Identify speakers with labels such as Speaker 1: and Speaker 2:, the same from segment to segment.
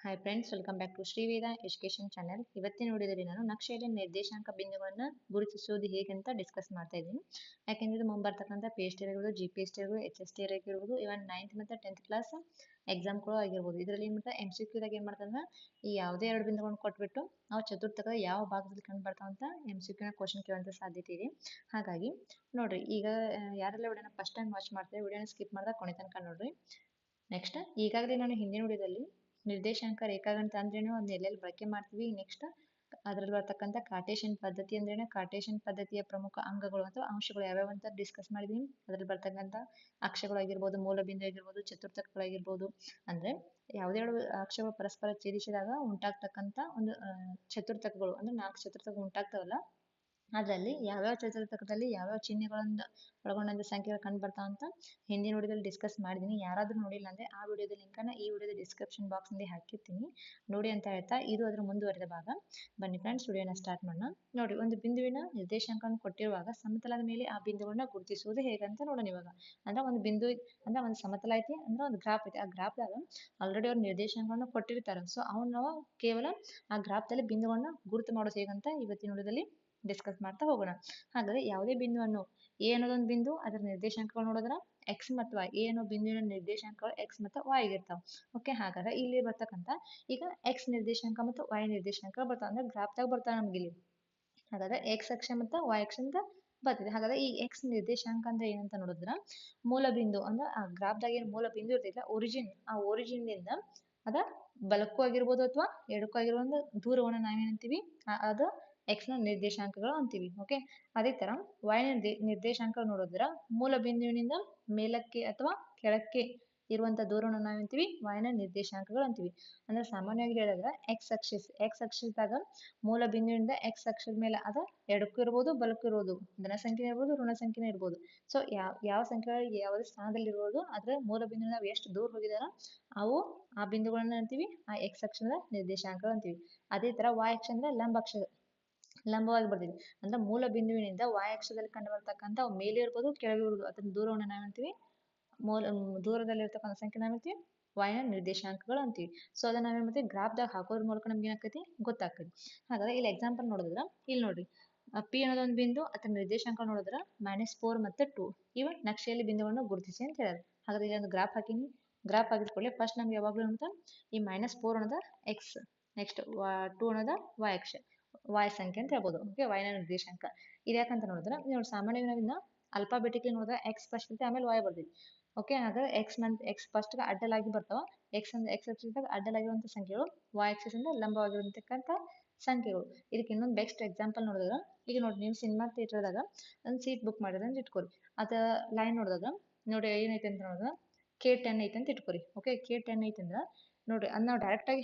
Speaker 1: Hi friends, welcome back to Shriveda education channel. ಇವತ್ತಿನ ವಿಡಿಯೋದಲ್ಲಿ ನಾನು ನಕ್ಷೆಯಲ್ಲಿ ನಿರ್ದೇಶಾಂಕ ಬಿಂದುಗಳನ್ನು ಗುರುತಿಸುವುದು ಹೇಗೆ ಅಂತ ಡಿಸ್ಕಸ್ ಮಾಡ್ತಾ ಇದ್ದೀನಿ. ಯಾಕೆಂದ್ರೆ ಮುಂಬರ್ತಕ್ಕಂಥ ಪಿ ಎಚ್ ಟಿ ಆಗಿರ್ಬೋದು, ಜಿ ಪಿ ಎಸ್ ಟಿ ಆಗಿರ್ಬೋದು, ಎಚ್ ಎಸ್ ಟಿ ಆಗಿರ್ಬೋದು, ಇವನ್ 9th ಮತ್ತು 10th ಕ್ಲಾಸ್ ಎಕ್ಸಾಮ್ಗಳು ಆಗಿರ್ಬೋದು. ಇದರಲ್ಲಿ ಮತ್ತೆ ಎಮ್ ಸಿ ಕ್ಯೂದಾಗ ಏನು ಮಾಡ್ತಂದ್ರೆ ಈ ಯಾವುದೇ ಎರಡು ಬಿಂದುಗಳನ್ನು ಕೊಟ್ಬಿಟ್ಟು ನಾವು ಚತುರ್ಥಕದ ಯಾವ ಭಾಗದಲ್ಲಿ ಕಂಡು ಬರ್ತಾವಂತ ಎಮ್ ಸಿ ಕ್ಯೂನ ಕ್ವಶನ್ ಕೇಳುವಂಥ ಸಾಧ್ಯತೆ ಇದೆ. ಹಾಗಾಗಿ ನೋಡ್ರಿ, ಈಗ ಯಾರೆಲ್ಲ ವಿಡಿಯೋನ ಫಸ್ಟ್ ಟೈಮ್ ವಾಚ್ ಮಾಡ್ತಾರೆ ವಿಡಿಯೋನ ಸ್ಕಿಪ್ ಮಾಡಿದಾಗ ಕೊನೆ ತನಕ ನೋಡ್ರಿ. ನೆಕ್ಸ್ಟ್, ಈಗಾಗಲೇ ನಾನು ಹಿಂದಿನ ವಿಡಿಯೋದಲ್ಲಿ ನಿರ್ದೇಶಾಂಕ ರೇಖಾಗಣಿತ ಅಂದ್ರೇನು, ಅದನ್ನ ಎಲ್ಲೆಲ್ಲಿ ಬಳಕೆ ಮಾಡ್ತೀವಿ, ನೆಕ್ಸ್ಟ್ ಅದರಲ್ಲಿ ಬರ್ತಕ್ಕಂಥ ಕಾರ್ಟೇಶಿಯನ್ ಪದ್ಧತಿ ಅಂದ್ರೇನು, ಕಾರ್ಟೇಶಿಯನ್ ಪದ್ಧತಿಯ ಪ್ರಮುಖ ಅಂಗಗಳು ಅಥವಾ ಅಂಶಗಳು ಯಾವ್ಯಾವ ಅಂತ ಡಿಸ್ಕಸ್ ಮಾಡಿದೀನಿ. ಅದರಲ್ಲಿ ಬರ್ತಕ್ಕಂಥ ಅಕ್ಷಗಳಾಗಿರ್ಬೋದು, ಮೂಲಬಿಂದು ಆಗಿರ್ಬೋದು, ಚತುರ್ಥಕಗಳಾಗಿರ್ಬೋದು, ಅಂದ್ರೆ ಯಾವುದೇ ಎರಡು ಅಕ್ಷಗಳು ಪರಸ್ಪರ ಛೇದಿಸಿದಾಗ ಉಂಟಾಗ್ತಕ್ಕಂಥ ಒಂದು ಚತುರ್ಥಕಗಳು ಅಂದ್ರೆ 4 ಚತುರ್ಥಕಗಳು ಉಂಟಾಗ್ತಾವಲ್ಲ, ಅದರಲ್ಲಿ ಯಾವ್ಯಾವ ಚತುರ್ಥಕದಲ್ಲಿ ಯಾವ್ಯಾವ ಚಿಹ್ನೆಗಳನ್ನು ಒಳಗೊಂಡಂತ ಸಂಖ್ಯೆಗಳು ಕಂಡು ಬರ್ತಾವ ಅಂತ ಹಿಂದಿನ ವಿಡಿಯೋದಲ್ಲಿ ಡಿಸ್ಕಸ್ ಮಾಡಿದ್ದೀನಿ. ಯಾರಾದ್ರೂ ನೋಡಿಲ್ಲ ಅಂದ್ರೆ ಆ ವಿಡಿಯೋದ ಲಿಂಕನ್ನು ಈ ವಿಡಿಯೋದ ಡಿಸ್ಕ್ರಿಪ್ಷನ್ ಬಾಕ್ಸ್ ನಲ್ಲಿ ಹಾಕಿರ್ತೀನಿ, ನೋಡಿ ಅಂತ ಹೇಳ್ತಾ ಇದು ಅದರ ಮುಂದುವರೆದ ಭಾಗ. ಬನ್ನಿ ಫ್ರೆಂಡ್ಸ್, ವಿಡಿಯೋನ ಸ್ಟಾರ್ಟ್ ಮಾಡೋಣ. ನೋಡಿ, ಒಂದು ಬಿಂದುವಿನ ನಿರ್ದೇಶಾಂಕವನ್ನು ಕೊಟ್ಟಿರುವಾಗ ಸಮತಲದ ಮೇಲೆ ಆ ಬಿಂದುಗಳನ್ನ ಗುರುತಿಸುವುದು ಹೇಗೆ ಅಂತ ನೋಡೋಣ. ಇವಾಗ ಅಂದ್ರೆ ಒಂದು ಬಿಂದು ಅಂದ್ರೆ ಒಂದು ಸಮತಲ ಐತಿ, ಅಂದ್ರೆ ಒಂದು ಗ್ರಾಫ್ ಐತಿ. ಆ ಗ್ರಾಫ್ದಾಗ ಆಲ್ರೆಡಿ ಅವ್ರ ನಿರ್ದೇಶಾಂಕವನ್ನು ಕೊಟ್ಟಿರ್ತಾರೆ. ಸೊ ಅವ್ನು ನಾವು ಕೇವಲ ಆ ಗ್ರಾಫ್ದಲ್ಲಿ ಬಿಂದುಗಳನ್ನ ಗುರುತು ಮಾಡೋದು ಹೇಗಂತ ಇವತ್ತಿನ ವಿಡಿಯೋದಲ್ಲಿ ಡಿಸ್ಕಸ್ ಮಾಡ್ತಾ ಹೋಗೋಣ. ಹಾಗಾದ್ರೆ ಯಾವುದೇ ಬಿಂದುವನ್ನು ಎ ಅನ್ನೋದೊಂದು ಬಿಂದು, ಅದರ ನಿರ್ದೇಶಾಂಕಗಳು ನೋಡಿದ್ರ ಎಕ್ಸ್ ಮತ್ತು ವೈ. ಎ ಅನ್ನೋ ಬಿಂದುವಿನ ನಿರ್ದೇಶಾಂಕಗಳು ಎಕ್ಸ್ ಮತ್ತು ವೈ ಆಗಿರ್ತಾವ. ಓಕೆ, ಹಾಗಾದ್ರೆ ಇಲ್ಲಿ ಬರ್ತಕ್ಕಂಥ ಈಗ ಎಕ್ಸ್ ನಿರ್ದೇಶಾಂಕ ಮತ್ತು ವೈ ನಿರ್ದೇಶಾಂಕ ಬರ್ತಾವ, ಅಂದ್ರೆ ಗ್ರಾಫ್ದಾಗ ಬರ್ತಾವ ನಮ್ಗೆ ಇಲ್ಲಿ. ಹಾಗಾದ್ರೆ ಎಕ್ಸ್ ಅಕ್ಷ ಮತ್ತು ವೈ ಅಕ್ಷ ಅಂತ ಬರ್ತಿದೆ. ಹಾಗಾದ್ರೆ ಈ ಎಕ್ಸ್ ನಿರ್ದೇಶಾಂಕ ಅಂದ್ರೆ ಏನಂತ ನೋಡಿದ್ರ ಮೂಲ ಬಿಂದು, ಅಂದ್ರೆ ಆ ಗ್ರಾಫ್ದಾಗ ಏನು ಮೂಲ ಬಿಂದು ಇರ್ತೈತಿಲ್ಲ, ಒರಿಜಿನ್, ಆ ಒರಿಜಿನ್ ದಿಂದ ಅದ ಬಲಕ್ಕೂ ಆಗಿರ್ಬೋದು ಅಥವಾ ಎಡಕ್ಕೂ ಆಗಿರ್ಬೋದು ದೂರವನ್ನು ನಾವೇನಂತೀವಿ, ಅದು ಎಕ್ಸ್ ನ ನಿರ್ದೇಶಾಂಕಗಳು ಅಂತೀವಿ. ಓಕೆ, ಅದೇ ತರ ವೈ ನಿರ್ದೇಶಾಂಕ ನೋಡಿದ್ರ ಮೂಲ ಬಿಂದುವಿನಿಂದ ಮೇಲಕ್ಕೆ ಅಥವಾ ಕೆಳಕ್ಕೆ ಇರುವಂತ ದೂರವನ್ನು ನಾವೇಂತೀವಿ ವೈ ನ ನಿರ್ದೇಶಾಂಕಗಳು ಅಂತೀವಿ. ಅಂದ್ರೆ ಸಾಮಾನ್ಯವಾಗಿ ಹೇಳಿದ್ರೆ ಎಕ್ಸ್ ಅಕ್ಷದಾಗ ಮೂಲ ಬಿಂದುವಿನಿಂದ ಎಕ್ಸ್ ಅಕ್ಷದ ಮೇಲೆ ಅದ ಎಡಕ್ಕೂ ಇರ್ಬೋದು ಬಲಕ್ಕೂ ಇರ್ಬೋದು, ಧನ ಸಂಖ್ಯೆ ಇರ್ಬೋದು ಋಣ ಸಂಖ್ಯೆ ಇರ್ಬೋದು. ಸೊ ಯಾವ ಸಂಖ್ಯೆಗಳಿಗೆ ಯಾವುದೇ ಸ್ಥಾನದಲ್ಲಿ ಇರ್ಬೋದು, ಅದ್ರ ಮೂಲ ಬಿಂದುವಿನ ನಾವು ಎಷ್ಟು ದೂರ ಹೋಗಿದಾರ ಅವು ಆ ಬಿಂದುಗಳನ್ನ ಅಂತೀವಿ ಆ ಎಕ್ಸ್ ಅಕ್ಷದ ನಿರ್ದೇಶಾಂಕ ಅಂತೀವಿ. ಅದೇ ತರ ವೈ ಅಕ್ಷ ಅಂದ್ರೆ ಲಂಬವಾಗಿ ಬರ್ತೀವಿ. ಅಂದ್ರೆ ಮೂಲ ಬಿಂದುವಿನಿಂದ ವೈ ಅಕ್ಷದಲ್ಲಿ ಕಂಡು ಬರ್ತಕ್ಕಂಥ ಮೇಲೆ ಇರ್ಬೋದು ಕೆಳಗೆ ಇರ್ಬೋದು ಅದನ್ನ ದೂರವನ್ನು ನಾವಂತೀವಿ ದೂರದಲ್ಲಿ ಇರ್ತಕ್ಕಂಥ ಸಂಖ್ಯೆ ನಾವಂತೀವಿ ವೈ ನ ನಿರ್ದೇಶಾಂಕಗಳು ಅಂತೀವಿ. ಸೊ ಅದನ್ನ ನಾವೇನ್ ಮಾಡ್ತೀವಿ ಗ್ರಾಫ್ದಾಗ ಹಾಕೋದ್ರ ಮೂಲಕ ನಮ್ಗೆ ಏನಾಕತಿ ಗೊತ್ತಾಗ್ತದೆ. ಹಾಗಾದ್ರೆ ಇಲ್ಲಿ ಎಕ್ಸಾಂಪಲ್ ನೋಡಿದ್ರ ಇಲ್ಲಿ ನೋಡ್ರಿ, ಪಿ ಅನ್ನೋದೊಂದು ಬಿಂದು, ಅದರ ನಿರ್ದೇಶಾಂಕ ನೋಡಿದ್ರ -4 ಮತ್ತು 2 ಇವ ನಕ್ಷೆಯಲ್ಲಿ ಬಿಂದುಗಳನ್ನು ಗುರುತಿಸಿ ಅಂತ ಹೇಳ್ಯಾರ. ಹಾಗಾದ್ರೆ ಇಲ್ಲಿ ಒಂದು ಗ್ರಾಫ್ ಹಾಕಿನಿ. ಗ್ರಾಫ್ ಆಗಿದ್ಕೊಳ್ಳಿ ಫಸ್ಟ್ ನಮ್ಗೆ ಯಾವಾಗ್ಲೂ ಅಂತ ಈ -4 ಅನ್ನೋದ ಎಕ್ಸ್, ನೆಕ್ಸ್ಟ್ 2 ಅನ್ನೋದ ವೈ ಅಕ್ಷ, ವಾಯ್ ಸಂಖ್ಯೆ ಅಂತ ಹೇಳ್ಬೋದು. ಓಕೆ, ವೈ ನ ನಿರ್ದೇಶಾಂಕ. ಇದು ಯಾಕಂತ ನೋಡಿದ್ರೆ ನೋಡಿ, ಸಾಮಾನ್ಯವಾಗಿ ನಾವಿನ್ನ ಅಲ್ಫಾಬೆಟಿಕ್ಲಿ ನೋಡಿದ್ರೆ ಎಕ್ಸ್ ಫಸ್ಟ್ ಇರುತ್ತೆ, ಆಮೇಲೆ ವೈ ಬರ್ತೀವಿ. ಓಕೆ, ಹಾಗಾದ್ರೆ ಎಕ್ಸ್ ಫಸ್ಟ್ ಅಡ್ಡಲಾಗಿ ಬರ್ತಾವ. ಎಕ್ಸ್ ಅಕ್ಷದಾಗ ಅಡ್ಡಲಾಗಿರುವಂತ ಸಂಖ್ಯೆಗಳು, ವೈ ಅಕ್ಷದಿಂದ ಲಂಬವಾಗಿರತಕ್ಕಂಥ ಸಂಖ್ಯೆಗಳು. ಇದಕ್ಕೆ ಇನ್ನೊಂದು ಬೆಸ್ಟ್ ಎಕ್ಸಾಂಪಲ್ ನೋಡಿದ್ರೆ ಈಗ ನೋಡಿ, ನೀವು ಸಿನಿಮಾ ಥಿಯೇಟರ್ದಾಗ ಒಂದು ಸೀಟ್ ಬುಕ್ ಮಾಡಿದ್ರೆ ಅಂತ ಇಟ್ಕೊರಿ. ಅದ ಲೈನ್ ನೋಡಿದಾಗ ನೋಡಿ ಏನೈತೆ ಅಂತ ನೋಡಿದ್ರೆ K10 ಐತೆ ಅಂತ ಇಟ್ಕೊರಿ. ಓಕೆ, K10 ಐತೆ ಅಂದ್ರೆ ನೋಡ್ರಿ, ಅದ್ ನಾವು ಡೈರೆಕ್ಟ್ ಆಗಿ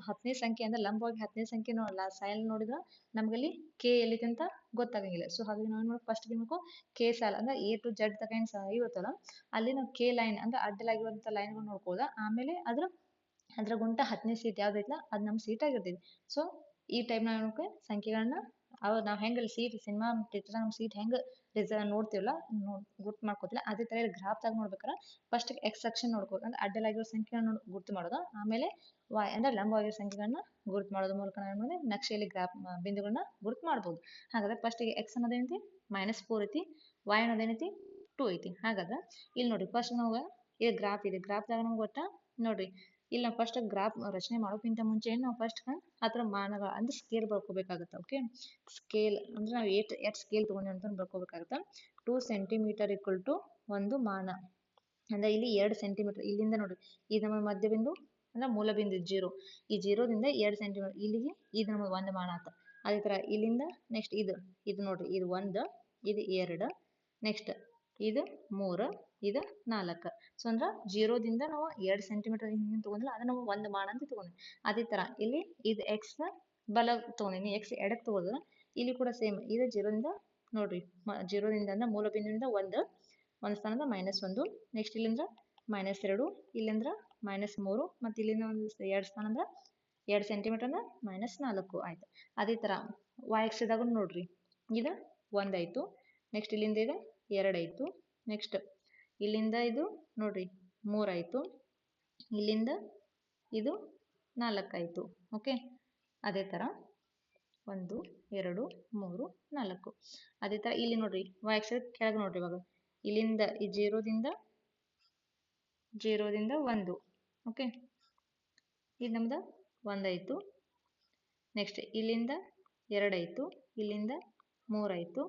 Speaker 1: ಹತ್ತನೇ ಸಂಖ್ಯೆ ಅಂದ್ರೆ ಲಂಬವಾಗಿ 10ನೇ ಸಂಖ್ಯೆ ನೋಡಲ್ಲ, ಸಾಲ ನೋಡಿದ್ರೆ ನಮ್ಗಲ್ಲಿ ಕೆ ಎಲ್ಲಿದೆ ಅಂತ ಗೊತ್ತಾಗಂಗಿಲ್ಲ. ಸೊ ಹಾಗಾಗಿ ನಾವು ಫಸ್ಟ್ ಬೇಕು ಕೆ ಸಾಲ ಅಂದ್ರೆ ಎ ಟು ಜೆಡ್ ತಕ ಏನ್ ಇರುತ್ತಲ್ಲ, ಅಲ್ಲಿ ನಾವು ಕೆ ಲೈನ್ ಅಂದ್ರೆ ಅಡ್ಡಲಾಗಿರುವಂತ ಲೈನ್ಗಳು ನೋಡ್ಕೋದ. ಆಮೇಲೆ ಅದ್ರ ಗುಂಟ 10ನೇ ಸೀಟ್ ಯಾವ್ದೈತಲ್ಲ ಅದ್ ನಮ್ ಸೀಟ್ ಆಗಿರ್ತೈತಿ. ಸೊ ಈ ಟೈಪ್ ನಾವು ಸಂಖ್ಯೆಗಳನ್ನ ನಾವ್ ಹೆಂಗ್ ಸೀಟ್ ಸಿನಿಮಾ ಥಿಯೇಟರ್ ನಮ್ ಸೀಟ್ ಹೆಂಗ್ ನೋಡ್ತೀವಲ್ಲ, ಗುರ್ತು ಮಾಡ್ಕೋತಿಲ್ಲ, ಅದೇ ತರ ಗ್ರಾಫ್ ದಾಗ ನೋಡ್ಬೇಕಾರ ಫಸ್ಟ್ ಎಕ್ಸ್ ಸೆಕ್ಷನ್ ನೋಡ್ಕೋದು, ಅಂದ್ರೆ ಅಡ್ಡಲಾಗಿರೋ ಸಂಖ್ಯೆಗಳನ್ನ ಗುರ್ತು ಮಾಡೋದು. ಆಮೇಲೆ ವೈ ಅಂದ್ರೆ ಲಂಬವಾಗಿರೋ ಸಂಖ್ಯೆಗಳನ್ನ ಗುರ್ತು ಮಾಡೋದ್ರ ಮೂಲಕ ನಾವು ನಕ್ಷೆಯಲ್ಲಿ ಗ್ರಾಫ್ ಬಿಂದುಗಳನ್ನ ಗುರ್ತು ಮಾಡ್ಬೋದು. ಹಾಗಾದ್ರೆ ಫಸ್ಟ್ ಈಗ ಎಕ್ಸ್ ಅನ್ನೋದೇನೈತಿ -4 ಐತಿ, ವೈ ಅನ್ನೋದೇನೈತಿ 2 ಐತಿ. ಹಾಗಾದ್ರೆ ಇಲ್ಲಿ ನೋಡಿ, ಫಸ್ಟ್ ನಾವು ಇದು ಗ್ರಾಫ್ ಇದೆ, ಗ್ರಾಫ್ದಾಗ ನಮ್ಗೆ ಒಟ್ಟ ನೋಡ್ರಿ, ಇಲ್ಲಿ ನಾವು ಫಸ್ಟ್ ಗ್ರಾಫ್ ರಚನೆ ಮಾಡೋಕ್ಕಿಂತ ಮುಂಚೆ ನಾವು ಫಸ್ಟ್ ಅದರ ಮಾನಗಳು ಅಂದ್ರೆ ಸ್ಕೇಲ್ ಬರ್ಕೋಬೇಕಾಗತ್ತೆ. ಓಕೆ, ಸ್ಕೇಲ್ ಅಂದ್ರೆ ನಾವು ಎಷ್ಟು ಸ್ಕೇಲ್ ತಗೊಂಡಿ ಅಂತ ಬರ್ಕೋಬೇಕಾಗತ್ತೆ. 2 ಸೆಂಟಿಮೀಟರ್ = 1 ಮಾನ. ಅಂದ್ರೆ ಇಲ್ಲಿ 2 ಸೆಂಟಿಮೀಟರ್ ಇಲ್ಲಿಂದ ನೋಡ್ರಿ, ಇದು ನಮ್ಮ ಮಧ್ಯ ಬಿಂದು ಅಂದ್ರೆ ಮೂಲ ಬಿಂದು 0, ಈ 0ದಿಂದ 2 ಸೆಂಟಿಮೀಟರ್ ಇಲ್ಲಿಗೆ ಇದು ನಮ್ಮ 1 ಮಾನ ಆತ. ಅದೇ ತರ ಇಲ್ಲಿಂದ ನೆಕ್ಸ್ಟ್ ಇದು ನೋಡ್ರಿ, ಇದು 1, ಇದು 2, ನೆಕ್ಸ್ಟ್ ಇದು 3, ಇದು 4. ಸೊ ಅಂದ್ರೆ 0ದಿಂದ ನಾವು 2 ಸೆಂಟಿಮೀಟರ್ ಹಿಂಗೆ ತಗೊಂಡಿಲ್ಲ, ಅದು ನಾವು 1 ಮಾನ ಅಂತ ತಗೊಂಡ್ವಿ. ಅದೇ ತರ ಇಲ್ಲಿ ಇದು ಎಕ್ಸ್ ಬಲ ತಗೊಂಡಿನಿ, ಎಕ್ಸ್ ಎಡಕ್ಕೆ ತಗೋದ್ರೆ ಇಲ್ಲಿ ಕೂಡ ಸೇಮ್ ಇದು 0ದಿಂದ ನೋಡ್ರಿ, 0ದಿಂದ ಅಂದ್ರೆ ಮೂಲ ಬಿಂದುವಿನಿಂದ ಒಂದು ಸ್ಥಾನದ -1, ನೆಕ್ಸ್ಟ್ ಇಲ್ಲಿಂದ -2, ಇಲ್ಲಿಂದ -3, ಮತ್ತೆ ಇಲ್ಲಿಂದ ಒಂದು 2 ಸ್ಥಾನ ಅಂದ್ರೆ 2 ಸೆಂಟಿಮೀಟರ್ ಅಂದ್ರೆ -4 ಆಯ್ತು. ಅದೇ ತರ ವೈ ಅಕ್ಷದಾಗ ನೋಡ್ರಿ, ಇದು 1 ಆಯ್ತು, ನೆಕ್ಸ್ಟ್ ಇಲ್ಲಿಂದ ಇದು 2 ಆಯ್ತು, ನೆಕ್ಸ್ಟ್ ಇಲ್ಲಿಂದ ಇದು ನೋಡ್ರಿ 3 ಆಯ್ತು, ಇಲ್ಲಿಂದ ಇದು 4 ಆಯಿತು. ಓಕೆ, ಅದೇ ಥರ 1 2 3 4. ಅದೇ ಥರ ಇಲ್ಲಿ ನೋಡ್ರಿ y ಆಕ್ಸಿಸ್ ಕೆಳಗೆ ನೋಡ್ರಿ ಇವಾಗ ಇಲ್ಲಿಂದ ಈ ಜೀರೋದಿಂದ 1. ಓಕೆ, ಇದು ನಮ್ದು 1 ಆಯಿತು. ನೆಕ್ಸ್ಟ್ ಇಲ್ಲಿಂದ 2 ಆಯಿತು, ಇಲ್ಲಿಂದ 3 ಆಯಿತು.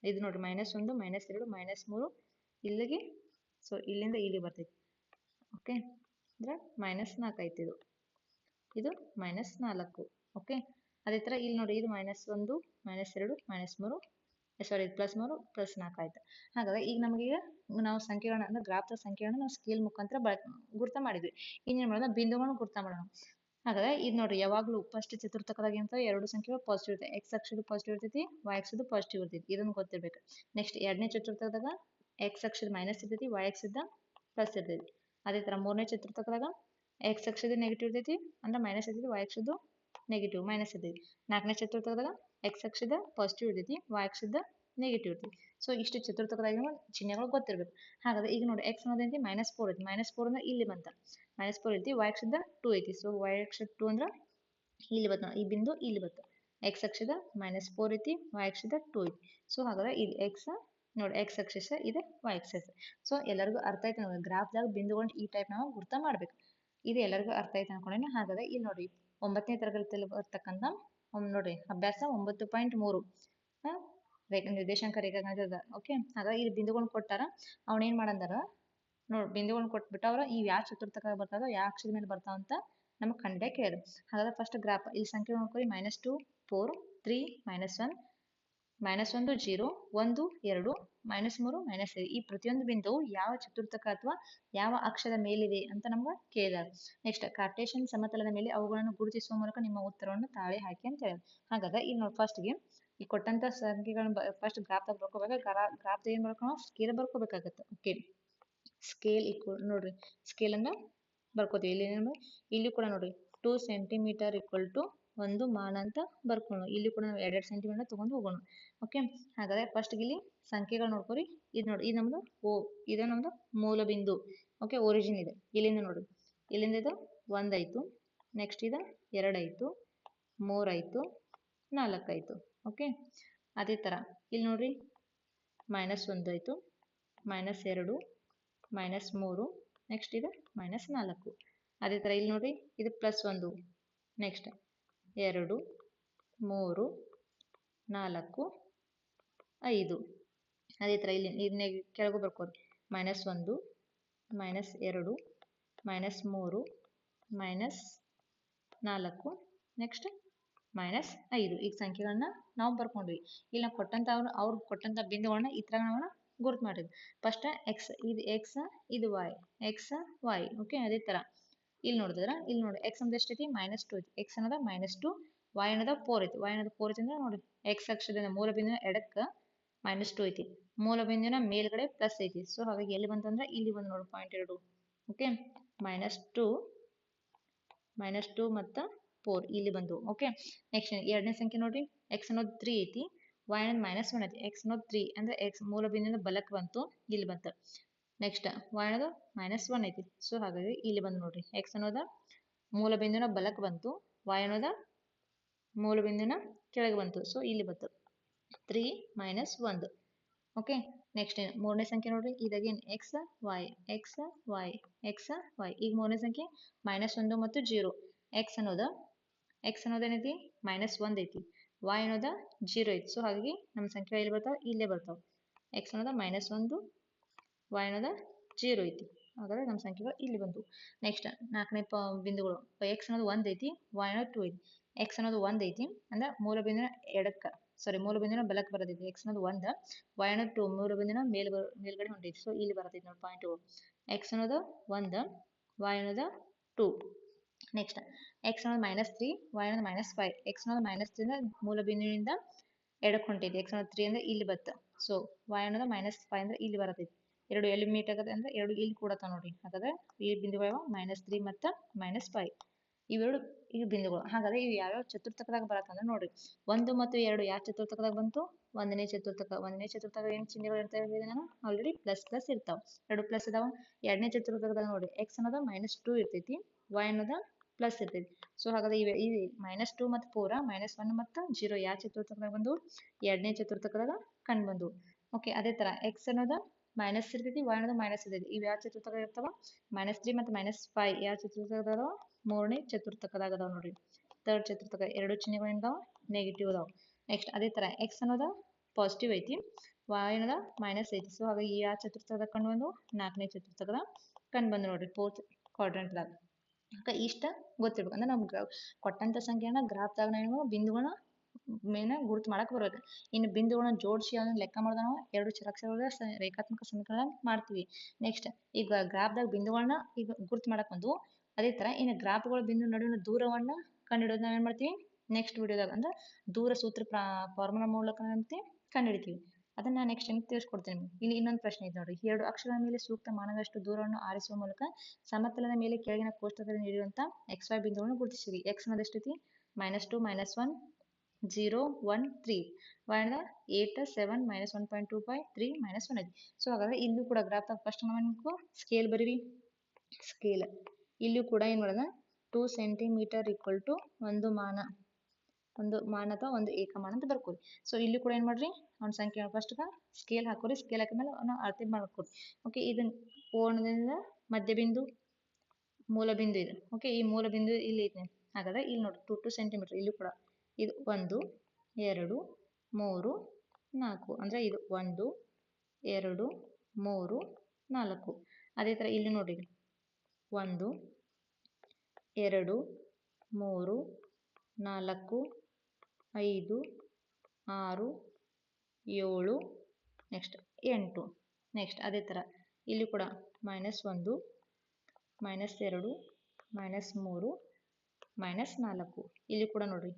Speaker 1: ಇದು ನೋಡ್ರಿ -1 -2 -3 ಇಲ್ಲಿಗೆ, ಸೊ ಇಲ್ಲಿಂದ ಇಲ್ಲಿ ಬರ್ತೈತಿ. ಓಕೆ, ಅಂದ್ರೆ -4 ಆಯ್ತು. ಇದು -4. ಓಕೆ, ಅದೇ ಥರ ಇಲ್ಲಿ ನೋಡಿ ಇದು -1 -2 -3 ಸಾರಿ +3 +4 ಆಯ್ತು. ಹಾಗಾದ್ರೆ ಈಗ ನಮಗೆ ನಾವು ಸಂಖ್ಯೆಗಳನ್ನ ಅಂದ್ರೆ ಗ್ರಾಫ್ದ ಸಂಖ್ಯೆಗಳನ್ನ ನಾವು ಸ್ಕೇಲ್ ಮುಖಾಂತರ ಗುರ್ತ ಮಾಡಿದ್ವಿ. ಇನ್ನೇನು ಮಾಡೋಣ, ಬಿಂದುಗಳನ್ನ ಗುರ್ತ ಮಾಡೋಣ. ಹಾಗಾದ್ರೆ ಇದು ನೋಡ್ರಿ ಯಾವಾಗಲೂ ಫಸ್ಟ್ ಚತುರ್ಥಕದಾಗಿಂತ ಎರಡು ಸಂಖ್ಯೆಗಳು ಪಾಸಿಟಿವ್ ಇರ್ತವೆ. ಎಕ್ಸ್ ಅಕ್ಷದ ಪಾಸಿಟಿವ್ ಇರ್ತೈತಿ, ವೈ ಅಕ್ಷದ ಪಾಸಿಟಿವ್ ಇರ್ತೈತಿ. ಇದನ್ನು ಗೊತ್ತಿರ್ಬೇಕು. ನೆಕ್ಸ್ಟ್ ಎರಡನೇ ಚತುರ್ಥಕದಾಗ ಎಕ್ಸ್ ಅಕ್ಷದ ಮೈನಸ್ ಇರ್ತೈತಿ, ವೈ ಅಕ್ಷದ ಪ್ಲಸ್ ಇರ್ತೈತಿ. ಅದೇ ಥರ ಮೂರನೇ ಚತುರ್ಥಕದಾಗ ಎಕ್ಸ್ ಅಕ್ಷದ ನೆಗೆಟಿವ್ ಇರ್ತೈತಿ, ಅಂದ್ರೆ ಮೈನಸ್ ಇರ್ತೈತಿ, ವೈ ಅಕ್ಷದ ನೆಗೆಟಿವ್ ಮೈನಸ್ ಇರ್ತೈತಿ. ನಾಲ್ಕನೇ ಚತುರ್ಥಕದಾಗ ಎಕ್ಸ್ ಅಕ್ಷದ ಪಾಸಿಟಿವ್ ಇರ್ತೈತಿ, ವೈ ಅಕ್ಷದ ನೆಗೆಟಿವ್ ಇರ್ತೈತಿ. ಸೊ ಇಷ್ಟು ಚತುರ್ಥಕದಾಗ ಚಿಹ್ನೆಗಳು ಗೊತ್ತಿರಬೇಕು. ಹಾಗಾದ್ರೆ ಈಗ ನೋಡಿ ಎಕ್ಸ್ ಅನ್ನೋದೈತಿ -4 ಐತಿ. -4 ಅಂದ್ರೆ ಇಲ್ಲಿ ಬಂತ, -4 ಐತಿ. ವೈ ಅಕ್ಷದ 2 ಐತಿ. ಸೊ ವೈ ಅಕ್ಷದ 2 ಅಂದ್ರೆ ಇಲ್ಲಿ ಬಂತ, ಈ ಬಿಂದು ಇಲ್ಲಿ ಬಂತ. ಎಕ್ಸ್ ಅಕ್ಷದ -4 ಐತಿ, ವೈ ಅಕ್ಷದ 2 ಐತಿ. ಸೊ ಹಾಗಾದ್ರೆ ಇಲ್ಲಿ ಎಕ್ಸ್ ನೋಡಿ ಎಕ್ಸ್ ಅಕ್ಷ ಇದೆ, ವೈ ಅಕ್ಷ. ಸೊ ಎಲ್ಲರಿಗೂ ಅರ್ಥ ಆಯ್ತು ನೋಡಿ, ಗ್ರಾಫ್ದಾಗ ಬಿಂದುಗಳನ್ನ ಈ ಟೈಪ್ ನಾವು ಗುರ್ತ ಮಾಡ್ಬೇಕು. ಇದು ಎಲ್ಲರಿಗೂ ಅರ್ಥ ಆಯ್ತು ಅನ್ಕೊಂಡೇನೆ. ಹಾಗಾದ್ರೆ ಇಲ್ಲಿ ನೋಡಿ 9ನೇ ತರಗತಿಯಲ್ಲಿ ಬರ್ತಕ್ಕಂಥ ನೋಡ್ರಿ ಅಭ್ಯಾಸ 9.3 ನಿರ್ದೇಶಾಂಕ ರೇಖಾಗಣಿತದ. ಓಕೆ, ಹಾಗಾಗಿ ಇಲ್ಲಿ ಬಿಂದುಗಳನ್ನ ಕೊಟ್ಟಾರ. ಅವ್ನೇನ್ ಮಾಡಂದಾರ ನೋಡಿ, ಬಿಂದುಗಳನ್ನ ಕೊಟ್ಬಿಟ್ಟು ಅವ್ರ ಈ ಯಾವ ಚತುರ್ಥಕ ಬರ್ತಾವ ಯಾವ ಅಕ್ಷರದ ಮೇಲೆ ಬರ್ತಾವ ಅಂತ ನಮಗೆ ಕಂಡುಹಿಡಿಯಕ್ಕೆ ಹೇಳಿದ್ರು. ಹಾಗಾದ್ರೆ ಫಸ್ಟ್ ಗ್ರಾಫ್ ಇಲ್ಲಿ ಸಂಖ್ಯೆ ನೋಡ್ಕೊಳ್ಳಿ -2 4 3 -1 -1 0 1 2 -3 -5. ಈ ಪ್ರತಿಯೊಂದು ಬಿಂದುವು ಯಾವ ಚತುರ್ಥಕ ಅಥವಾ ಯಾವ ಅಕ್ಷದ ಮೇಲಿದೆ ಅಂತ ನಮ್ಗೆ ಕೇಳಿದಾರೆ. ನೆಕ್ಸ್ಟ್ ಕಾರ್ಟೇಶಿಯನ್ ಸಮತಲದ ಮೇಲೆ ಅವುಗಳನ್ನು ಗುರುತಿಸುವ ಮೂಲಕ ನಿಮ್ಮ ಉತ್ತರವನ್ನು ತಾಳೆ ಹಾಕಿ ಅಂತ ಹೇಳಿ. ಹಾಗಾದ್ರೆ ಇಲ್ಲಿ ನೋಡಿ ಫಸ್ಟ್ಗೆ ಈ ಕೊಟ್ಟಂತ ಸಂಖ್ಯೆಗಳನ್ನ ಫಸ್ಟ್ ಗ್ರಾಫ್ ಬರ್ಕೋಬೇಕು. ಗ್ರಾಫ್ ಏನ್ ಬರ್ಕೋ ಸ್ಕೇಲ್ ಬರ್ಕೋಬೇಕಾಗತ್ತೆ. ಓಕೆ, ಸ್ಕೇಲ್ ಈಕ್ವಲ್ ನೋಡ್ರಿ ಸ್ಕೇಲ್ ಅನ್ನ ಬರ್ಕೋತೀವಿ. ಇಲ್ಲಿ ಕೂಡ ನೋಡ್ರಿ 2 ಸೆಂಟಿಮೀಟರ್ = 1 ಮಾನ ಅಂತ ಬರ್ಕೊಳ್ಳೋಣ. ಇಲ್ಲಿ ಕೂಡ ನಾವು 2 ಸೆಂಟಿಮೀಟರ್ ತಗೊಂಡು ಹೋಗೋಣ. ಓಕೆ, ಹಾಗಾದ್ರೆ ಫಸ್ಟ್ ಇಲ್ಲಿ ಸಂಖ್ಯೆಗಳು ನೋಡ್ಕೊರಿ. ಇದು ನೋಡಿ ಇದು ನಮ್ದು ಇದು ನಮ್ದು ಮೂಲ ಬಿಂದು. ಓಕೆ, ಒರಿಜಿನ್ ಇದೆ. ಇಲ್ಲಿಂದ ನೋಡ್ರಿ ಇಲ್ಲಿಂದ ಇದು 1 ಆಯ್ತು, ನೆಕ್ಸ್ಟ್ ಇದು 2 ಆಯ್ತು, 3 ಆಯ್ತು, 4 ಆಯ್ತು. ಓಕೆ, ಅದೇ ತರ ಇಲ್ಲಿ ನೋಡ್ರಿ -1 ಆಯ್ತು, -2 -3 ನೆಕ್ಸ್ಟ್ ಇದು -4. ಅದೇ ತರ ಇಲ್ಲಿ ನೋಡ್ರಿ ಇದು +1 ನೆಕ್ಸ್ಟ್ 2 3 4 5. ಅದೇ ತರ ಇಲ್ಲಿ ಇದನ್ನ ಕೆಳಗೂ ಬರ್ಕೋರಿ -1 -2 -3 -4 ನೆಕ್ಸ್ಟ್ -5. ಈಗ ಸಂಖ್ಯೆಗಳನ್ನ ನಾವು ಬರ್ಕೊಂಡ್ವಿ. ಇಲ್ಲಿ ನಾವು ಕೊಟ್ಟಂತ ಅವ್ರು ಕೊಟ್ಟಂತ ಬಿಂದುಗಳನ್ನ ಈ ತರ ನಾವು ಗುರುತು ಮಾಡಿದ್ವಿ. ಫಸ್ಟ್ ಎಕ್ಸ್, ಇದು ಎಕ್ಸ್, ಇದು ವೈ, ಎಕ್ಸ್ ವೈ. ಓಕೆ, ಅದೇ ತರ ಇಲ್ಲಿ ನೋಡಿದ್ರ ಇಲ್ಲಿ ನೋಡಿ ಎಕ್ಸ್ ಅಂದ್ರೆ ಎಷ್ಟೈತಿ -2 ಐತಿ. ಎಕ್ಸ್ ಅನ್ನೋದ -2, ವೈ ಅನ್ನೋದ 4 ಐತಿ. ವೈ ಅನ್ನೋದ 4 ಐತಿ ಅಂದ್ರೆ ನೋಡಿ ಎಕ್ಸ್ ಅಕ್ಷದ ಮೂಲ ಬಿಂದುವಿನ ಎಡಕ್ಕ -2 ಐತಿ, ಮೂಲ ಬಿಂದುವಿನ ಮೇಲ್ಗಡೆ ಪ್ಲಸ್ ಐತಿ. ಸೊ ಹಾಗಾಗಿ ಎಲ್ಲಿ ಬಂತಂದ್ರೆ ಇಲ್ಲಿ ಬಂದು ನೋಡಿ .2. ಓಕೆ, -2 ಮತ್ತು 4 ಇಲ್ಲಿ ಬಂದು. ಓಕೆ, ನೆಕ್ಸ್ಟ್ ಎರಡನೇ ಸಂಖ್ಯೆ ನೋಡ್ರಿ ಎಕ್ಸ್ ಅನ್ನೋದು 3 ಐತಿ, ವೈ ಅನ್ನೋದು -1 ಐತಿ. ಎಕ್ಸ್ ಅನ್ನೋದು 3 ಅಂದ್ರೆ ಎಕ್ಸ್ ಮೂಲ ಬಿಂದುವಿನ ಬಲಕ್ಕೆ ಬಂತು, ಇಲ್ಲಿ ಬಂತು. ನೆಕ್ಸ್ಟ್ ವೈ ಅನ್ನೋದು -1 ಐತಿ. ಸೊ ಹಾಗಾಗಿ ಇಲ್ಲಿ ಬಂದು ನೋಡ್ರಿ ಎಕ್ಸ್ ಅನ್ನೋದ ಮೂಲ ಬಿಂದುವಿನ ಬಲಕ್ಕೆ ಬಂತು, ವೈ ಅನ್ನೋದ ಮೂಲ ಬಿಂದುವಿನ ಕೆಳಗೆ ಬಂತು. ಸೊ ಇಲ್ಲಿ ಬಂತು 3 -1. ಓಕೆ, ನೆಕ್ಸ್ಟ್ ಮೂರನೇ ಸಂಖ್ಯೆ ನೋಡ್ರಿ ಇದಾಗೇನು X Y X Y X Y. ಈಗ ಮೂರನೇ ಸಂಖ್ಯೆ -1 ಮತ್ತು 0. ಎಕ್ಸ್ ಅನ್ನೋದೇನೈತಿ -1 ಐತಿ, ವೈ ಅನ್ನೋದ 0 ಐತಿ. ಸೊ ಹಾಗಾಗಿ ನಮ್ಮ ಸಂಖ್ಯೆ ಎಲ್ಲಿ ಬರ್ತಾವ ಇಲ್ಲೇ ಬರ್ತಾವ. ಎಕ್ಸ್ ಅನ್ನೋದ -1, ವೈ ಅನ್ನೋದ 0 ಐತಿ. ಹಾಗಾದ್ರೆ ನಮ್ಮ ಸಂಖ್ಯೆಗಳು ಇಲ್ಲಿ ಬಂತು. ನೆಕ್ಸ್ಟ್ ನಾಲ್ಕನೇ ಬಿಂದುಗಳು ಎಕ್ಸ್ ಅನ್ನೋದು 1 ಐತಿ, ವೈ ಅನ್ನೋದು 2 ಐತಿ. ಎಕ್ಸ್ ಅನ್ನೋದು 1 ಐತಿ ಅಂದ್ರೆ ಮೂಲ ಬಿಂದುವಿನ ಎಡಕ್ಕ ಮೂಲ ಬಿಂದುವಿನ ಬಲಕ್ಕೆ ಬರತೈತಿ. ಎಕ್ಸ್ ಅನ್ನೋದು 1, ವೈ ಅನ್ನೋದು 2, ಮೂಲ ಬಿಂದುವಿನ ಮೇಲ್ಗಡೆ ಹೊಂಟೈತಿ. ಸೊ ಇಲ್ಲಿ ಬರತೈತಿ ನೋಡಿ ಪಾಯಿಂಟ್. ಎಕ್ಸ್ ಅನ್ನೋದು 1, ವೈ ಅನ್ನೋದು 2. ನೆಕ್ಸ್ಟ್ ಎಕ್ಸ್ ಅನ್ನೋದು -3, ವೈ ಅನ್ನೋದು -5. ಎಕ್ಸ್ ಅನ್ನೋದು -3 ಅಂದ್ರೆ ಮೂಲ ಬಿಂದುವಿನಿಂದ ಎಡಕ್ಕೆ ಹೊಂಟೈತಿ. ಎಕ್ಸ್ ಅನ್ನೋದು 3 ಅಂದ್ರೆ ಇಲ್ಲಿ ಬತ್ತ. ಸೊ ವೈ ಅನ್ನೋದು -5 ಅಂದ್ರೆ ಇಲ್ಲಿ ಬರತೈತಿ. ಎರಡು ಎಲ್ಲಿ ಮೀಟ್ ಆಗತ್ತೆ ಅಂದ್ರೆ ಎರಡು ಇಲ್ಲಿ ಕೂಡತ್ತ ನೋಡ್ರಿ. ಹಾಗಾದ್ರೆ ಈ ಬಿಂದುಗಳು -3 ಮತ್ತು -5 ಇವೆರಡು ಈ ಬಿಂದುಗಳು. ಹಾಗಾದ್ರೆ ಇವು ಯಾವ್ಯಾವ ಚತುರ್ಥಕದಾಗ ಬರತ್ತಂದ್ರೆ ನೋಡ್ರಿ 1 ಮತ್ತು 2 ಯಾವ ಚತುರ್ಥಕದಾಗ ಬಂತು, ಒಂದನೇ ಚತುರ್ಥಕ ಏನ್ ಚಿಹ್ನೆಗಳು ಇರ್ತಾವೆ ನಾನು ಆಲ್ರೆಡಿ ಪ್ಲಸ್ ಇರ್ತಾವ, 2 ಪ್ಲಸ್ ಇದಾವ. ಎರಡನೇ ಚತುರ್ಥಕದಾಗ ನೋಡಿ ಎಕ್ಸ್ ಅನ್ನೋದ -2 ಇರ್ತೈತಿ, ವೈ ಅನ್ನೋದ ಪ್ಲಸ್ ಇರ್ತೈತಿ. ಸೊ ಹಾಗಾದ್ರೆ ಈ -2 ಮತ್ತು 4 -1 ಮತ್ತು 0 ಯಾವ ಚತುರ್ಥಕದಾಗ ಬಂದು ಎರಡನೇ ಚತುರ್ಥಕದಾಗ ಕಂಡು ಬಂದು. ಓಕೆ, ಅದೇ ತರ ಎಕ್ಸ್ ಅನ್ನೋದು ಮೈನಸ್ ಇರ್ತೈತಿ, ವೈ ಅನ್ನೋದು ಮೈನಸ್ ಇರ್ತೈತಿ. ಇವು ಯಾವ ಚತುರ್ಥಕದಾಗ ಇರ್ತಾವ? -3 ಮತ್ತು -5 ಯಾವ ಚತುರ್ಥಕದಾಗ? ಮೂರನೇ ಚತುರ್ಥಕದಾಗ ಅದಾವ ನೋಡ್ರಿ. ಥರ್ಡ್ ಚತುರ್ಥಕ ಎರಡು ಚಿಹ್ನೆಗಳು ಏನಿದಾವ? ನೆಗೆಟಿವ್ ಅದಾವ. ನೆಕ್ಸ್ಟ್ ಅದೇ ತರ ಎಕ್ಸ್ ಅನ್ನೋದು ಪಾಸಿಟಿವ್ ಐತಿ, ವೈ ಅನ್ನೋದು ಮೈನಸ್ ಐತಿ. ಸೊ ಹಾಗಾಗಿ ಈ ಯಾವ ಚತುರ್ಥಕದಾಗ ಕಂಡು ಬಂದು? ನಾಲ್ಕನೇ ಚತುರ್ಥಕದಾಗ ಕಂಡು ಬಂದು ನೋಡ್ರಿ, ಫೋರ್ತ್ ಕ್ವಾಡ್ರೆಂಟ್ದಾಗ. ಇಷ್ಟ ಗೊತ್ತಿರ್ಬೇಕು. ಅಂದ್ರೆ ನಮ್ಗೆ ಕೊಟ್ಟಂತ ಸಂಖ್ಯೆನ ಗ್ರಾಫ್ದಾಗ ನಾವು ಬಿಂದುಗಳನ್ನ ಮೇನ ಗುರುತು ಮಾಡಕ್ ಬರೋದು. ಇನ್ನು ಬಿಂದುಗಳನ್ನ ಜೋಡಿಸಿ ಅದನ್ನ ಲೆಕ್ಕ ಮಾಡಿದ ನಾವು ಎರಡು ಚರಾಕ್ಷರಗಳ ರೇಖಾತ್ಮಕ ಸಮೀಕರಣ ಮಾಡ್ತೀವಿ. ನೆಕ್ಸ್ಟ್ ಈಗ ಗ್ರಾಫ್ದಾಗ ಬಿಂದುಗಳನ್ನ ಈಗ ಗುರುತು ಮಾಡಕ್ ಬಂದು, ಅದೇ ತರ ಇನ್ನು ಗ್ರಾಫ್ಗಳ ಬಿಂದು ನಡುವಿನ ದೂರವನ್ನ ಕಂಡುಹಿಡಿಯೋದು ನಾವ್ ಏನ್ ಮಾಡ್ತೀವಿ ನೆಕ್ಸ್ಟ್ ವಿಡಿಯೋದಾಗ. ಅಂದ್ರೆ ದೂರ ಸೂತ್ರ ಫಾರ್ಮುಲಾ ಮೂಲಕ ಕಂಡುಹಿಡಿತೀವಿ. ಅದನ್ನ ನೆಕ್ಸ್ಟ್ ಏನು ತಿಳಿಸ್ಕೊಡ್ತೀನಿ. ಇಲ್ಲಿ ಇನ್ನೊಂದು ಪ್ರಶ್ನೆ ಇದೆ ನೋಡ್ರಿ. ಎರಡು ಅಕ್ಷರಗಳ ಮೇಲೆ ಸೂಕ್ತ ಮಾನದಷ್ಟು ದೂರವನ್ನು ಆರಿಸುವ ಮೂಲಕ ಸಮತಲದ ಮೇಲೆ ಕೆಳಗಿನ ಕೋಷ್ಟಕದಲ್ಲಿ ನೀಡಿರುವಂತ XY ಬಿಂದುಗಳನ್ನು ಗುರುತಿಸಿರಿ. ಎಕ್ಸ್ ಅನ್ನೋದು ಎಷ್ಟೈತಿ? -2 -1 0 1 3. y ಅನ್ನೋದು 8 7 -1.25 3 -1 ಐತಿ. ಸೊ ಹಾಗಾದ್ರೆ ಇಲ್ಲೂ ಕೂಡ ಗ್ರಾಫ್ದಾಗ ಫಸ್ಟ್ ನಾವು ಸ್ಕೇಲ್ ಬರೀರಿ. ಸ್ಕೇಲ್ ಇಲ್ಲೂ ಕೂಡ ಏನ್ ಮಾಡೋಣ? 2 ಸೆಂಟಿಮೀಟರ್ = ಒಂದು ಮಾನ, ಒಂದು ಮಾನ ಅಥವಾ ಒಂದು ಏಕಮಾನ ಅಂತ ಬರ್ಕೋರಿ. ಸೊ ಇಲ್ಲಿ ಕೂಡ ಏನ್ ಮಾಡ್ರಿ? ಅವ್ನ ಸಂಖ್ಯೆ ಫಸ್ಟ್ ಸ್ಕೇಲ್ ಹಾಕೋರಿ. ಸ್ಕೇಲ್ ಹಾಕಿದ್ಮೇಲೆ ಅವ್ನ ಅಳತೆ ಮಾಡ್ಕೊರಿ. ಓಕೆ, ಇದನ್ನ ಕೋನದಿಂದ ಮಧ್ಯಬಿಂದು, ಮೂಲ ಬಿಂದು ಇದೆ. ಓಕೆ, ಈ ಮೂಲ ಬಿಂದು ಇಲ್ಲಿ ಐತೆ. ಹಾಗಾದ್ರೆ ಇಲ್ಲಿ ನೋಡಿ 2 ಸೆಂಟಿಮೀಟರ್. ಇಲ್ಲಿ ಕೂಡ ಇದು 1 2 3 4 ಅಂದ್ರೆ ಇದು 1 2 3 4. ಅದೇ ತರ ಇಲ್ಲಿ ನೋಡಿ 1 2 3 4 5 6 7 ನೆಕ್ಸ್ಟ್ 8. ನೆಕ್ಸ್ಟ್ ಅದೇ ತರ ಇಲ್ಲಿ ಕೂಡ -1 -2 -3 -4. ಇಲ್ಲಿ ಕೂಡ ನೋಡ್ರಿ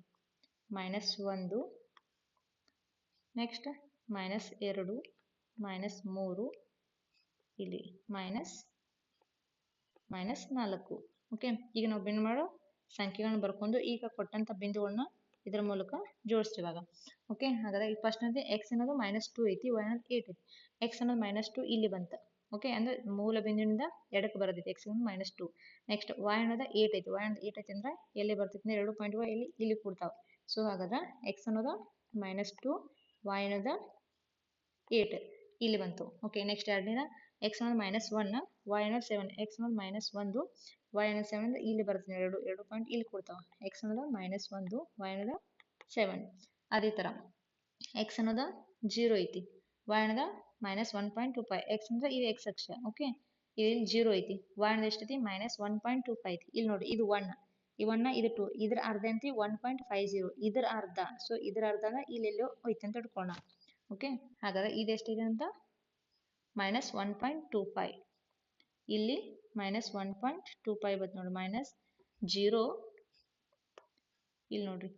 Speaker 1: -1 ನೆಕ್ಸ್ಟ್ -2 -3 ಇಲ್ಲಿ -4. ಓಕೆ, ಈಗ ನಾವು ಬಿಂದು ಮಾಡೋ ಸಂಖ್ಯೆಗಳನ್ನ ಬರ್ಕೊಂಡು ಈಗ ಕೊಟ್ಟಂತ ಬಿಂದುಗಳನ್ನ ಇದರ ಮೂಲಕ ಜೋಡಿಸ್ತೀವಾಗ. ಓಕೆ, ಹಾಗಾದ್ರೆ ಈಗ ಫಸ್ಟ್ ಅಂದ್ರೆ ಎಕ್ಸ್ ಅನ್ನೋದು -2 ಐತಿ, ವೈ ಅನ್ನೋದು 8 ಐತಿ. ಎಕ್ಸ್ ಅನ್ನೋದು -2 ಇಲ್ಲಿ ಬಂತ. ಓಕೆ, ಅಂದ್ರೆ ಮೂಲ ಬಿಂದುವಿನಿಂದ ಎಡಕ್ಕೆ ಬರೋದೈತಿ. ಎಕ್ಸ್ ಅನ್ನೋದು -2. ನೆಕ್ಸ್ಟ್ ವೈ ಅನ್ನೋದು 8 ಐತಿ. ವೈ ಅನ್ನೋದು 8 ಐತಿ ಅಂದ್ರೆ ಎಲ್ಲಿ ಬರ್ತೈತಿ ಅಂದ್ರೆ 2 ಪಾಯಿಂಟ್ ಇಲ್ಲಿ ಕೂಡ್ತಾವ. ಸೊ ಹಾಗಾದ್ರೆ ಎಕ್ಸ್ ಅನ್ನೋದು -2, ವೈ ಅನ್ನೋದು 8 ಇಲ್ಲಿ ಬಂತು. ಓಕೆ, ನೆಕ್ಸ್ಟ್ ಎರಡನೇದ ಎಕ್ಸ್ ಅನ್ನೋದು -1, ವೈ ಅನ್ನೋದು 7. ಎಕ್ಸ್ ಅನ್ನೋದು -1, ವೈ ಅನ್ನೋದು 7 ಅಂದ್ರೆ ಇಲ್ಲಿ ಬರ್ತದೆ. 2 ಪಾಯಿಂಟ್ ಇಲ್ಲಿ ಕೊಡ್ತಾವ. ಎಕ್ಸ್ ಅನ್ನೋದು -1, ವೈ ಅನ್ನೋದು 7. ಅದೇ ತರ ಎಕ್ಸ್ ಅನ್ನೋದು 0 ಐತಿ, ವೈ ಅನ್ನೋದು -1.25. ಎಕ್ಸ್ ಅಂದ್ರೆ ಇದು ಎಕ್ಸ್ ಅಕ್ಷ. ಓಕೆ, ಇಲ್ಲಿ 0 ಐತಿ, ವೈ ಅನ್ನೋದು ಎಷ್ಟೈತಿ? -1.25 ಐತಿ. ಇಲ್ಲಿ ನೋಡಿ ಇದು 1, ಈ 1 ಇದು 2, ಇದ್ರ ಅರ್ಧ ಅಂತಿ 1.50, ಇದ್ರ ಅರ್ಧ. ಸೊ ಇದ್ರ ಅರ್ಧ ಇಲ್ಲೆಲ್ಲೋ ಐತಿ ಅಂತ ಇಟ್ಕೊಳ್ಳೋಣ. ಓಕೆ, ಹಾಗಾದ್ರೆ ಇದು ಎಷ್ಟಿದೆ ಅಂತ? -1.25. ಇಲ್ಲಿ -1.25 ಬತ್ ನೋಡಿ. -0 ಇಲ್ಲಿ ನೋಡ್ರಿ,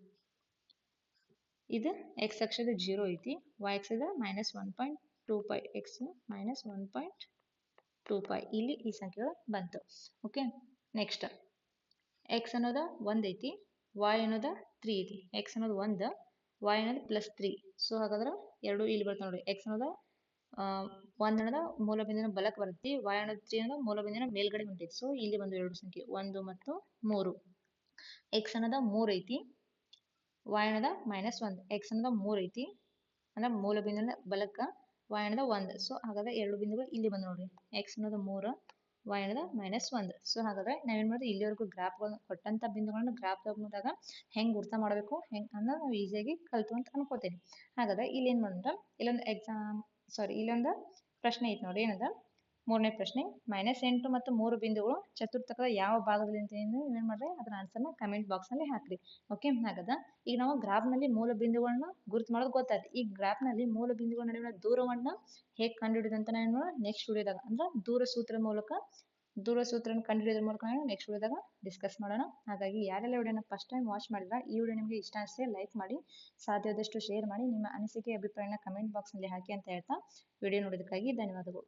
Speaker 1: ಇದು ಎಕ್ಸ್ ಅಕ್ಷದ 0 ಐತಿ, ವೈ ಅಕ್ಷದ -1.25. ಎಕ್ಸ್ -1.25 ಇಲ್ಲಿ ಈ ಸಂಖ್ಯೆಗಳು ಬಂತು. ಓಕೆ, ನೆಕ್ಸ್ಟ್ ಎಕ್ಸ್ ಅನ್ನೋದ 1 ಐತಿ, ವೈ ಅನ್ನೋದ 3 ಐತಿ. ಎಕ್ಸ್ ಅನ್ನೋದು 1, ವೈ ಅನ್ನೋದು +3. ಸೊ ಹಾಗಾದ್ರೆ ಎರಡು ಇಲ್ಲಿ ಬರ್ತದೆ ನೋಡಿ. ಎಕ್ಸ್ ಅನ್ನೋದ 1 ಅನ್ನೋದ ಮೂಲ ಬಿಂದುವಿನ ಬಲಕ್ಕೆ ಬರುತ್ತೆ, ವೈ ಅನ್ನೋದು 3 ಅನ್ನೋದು ಮೂಲ ಬಿಂದುವಿನ ಮೇಲ್ಗಡೆ ಹೊಂಟೈತಿ. ಸೊ ಇಲ್ಲಿ ಒಂದು ಎರಡು ಸಂಖ್ಯೆ 1 ಮತ್ತು 3. ಎಕ್ಸ್ ಅನ್ನೋದ 3 ಐತಿ, ವೈ ಅನ್ನೋದ -1. ಎಕ್ಸ್ ಅನ್ನೋದ 3 ಐತಿ ಅಂದ್ರೆ ಮೂಲ ಬಿಂದುವಿನ ಬಲಕ್ಕ, ವೈ ಅನ್ನೋದ 1. ಸೊ ಹಾಗಾದ್ರೆ ಎರಡು ಬಿಂದುಗಳು ಇಲ್ಲಿ ಬಂದು ನೋಡ್ರಿ. ಎಕ್ಸ್ ಅನ್ನೋದ 3, ವೈ ಅನ್ನೋದ -1. ಸೊ ಹಾಗಾದ್ರೆ ನಾವೇನ್ ಮಾಡಿದ್ವಿ ಇಲ್ಲಿವರೆಗೂ ಗ್ರಾಫ್ಗಳನ್ನ ಕೊಟ್ಟಂತ ಬಿಂದುಗಳನ್ನ ಗ್ರಾಫ್ದಾಗ ಹೆಂಗ್ ಗುರ್ತ ಮಾಡಬೇಕು ಅನ್ನೋದು ನಾವು ಈಸಿಯಾಗಿ ಕಲ್ತು ಅಂತ ಅನ್ಕೋತೇನೆ. ಹಾಗಾದ್ರೆ ಇಲ್ಲಿ ಏನ್ ಮಾಡಿದ್ರ ಇಲ್ಲೊಂದು ಪ್ರಶ್ನೆ ಐತಿ ನೋಡಿ. ಏನದ? ಮೂರನೇ ಪ್ರಶ್ನೆ. -8 ಮತ್ತು 3 ಬಿಂದುಗಳು ಚತುರ್ಥಕದ ಯಾವ ಭಾಗದಲ್ಲಿ ಅಂತ ಏನ್ ಮಾಡ್ರಿ ಅದರ ಆನ್ಸರ್ನ ಕಮೆಂಟ್ ಬಾಕ್ಸ್ ನಲ್ಲಿ ಹಾಕ್ರಿ. ಓಕೆ, ಹಾಗಾದ್ರೆ ಈಗ ನಾವು ಗ್ರಾಫ್ ನಲ್ಲಿ ಮೂಲ ಬಿಂದುಗಳನ್ನ ಗುರುತು ಮಾಡೋದು ಗೊತ್ತಾಯ್ತು. ಈ ಗ್ರಾಫ್ ನಲ್ಲಿ ಮೂಲ ಬಿಂದುಗಳ ನಡುವಿನ ದೂರವನ್ನ ಹೇಗೆ ಕಂಡುಹಿಡಿಯೋದು ಅಂತ ನಾನು ನೆಕ್ಸ್ಟ್ ವಿಡಿಯೋದಾಗ ಅಂದ್ರೆ ದೂರ ಸೂತ್ರದ ಕಂಡುಹಿಡಿಯೋದ್ರ ಮೂಲಕ ನಾನು ನೆಕ್ಸ್ಟ್ ವಿಡಿಯೋದಾಗ ಡಿಸ್ಕಸ್ ಮಾಡೋಣ. ಹಾಗಾಗಿ ಯಾರೆಲ್ಲ ವಿಡಿಯೋನ ಫಸ್ಟ್ ಟೈಮ್ ವಾಚ್ ಮಾಡಿದ್ರ ಈ ವಿಡಿಯೋ ನಿಮಗೆ ಇಷ್ಟ ಅನಿಸಿದ್ರೆ ಲೈಕ್ ಮಾಡಿ, ಸಾಧ್ಯವಾದಷ್ಟು ಶೇರ್ ಮಾಡಿ, ನಿಮ್ಮ ಅನಿಸಿಕೆ ಅಭಿಪ್ರಾಯನ ಕಮೆಂಟ್ ಬಾಕ್ಸ್ ನಲ್ಲಿ ಹಾಕಿ ಅಂತ ಹೇಳ್ತಾ ವಿಡಿಯೋ ನೋಡೋದಕ್ಕಾಗಿ ಧನ್ಯವಾದಗಳು.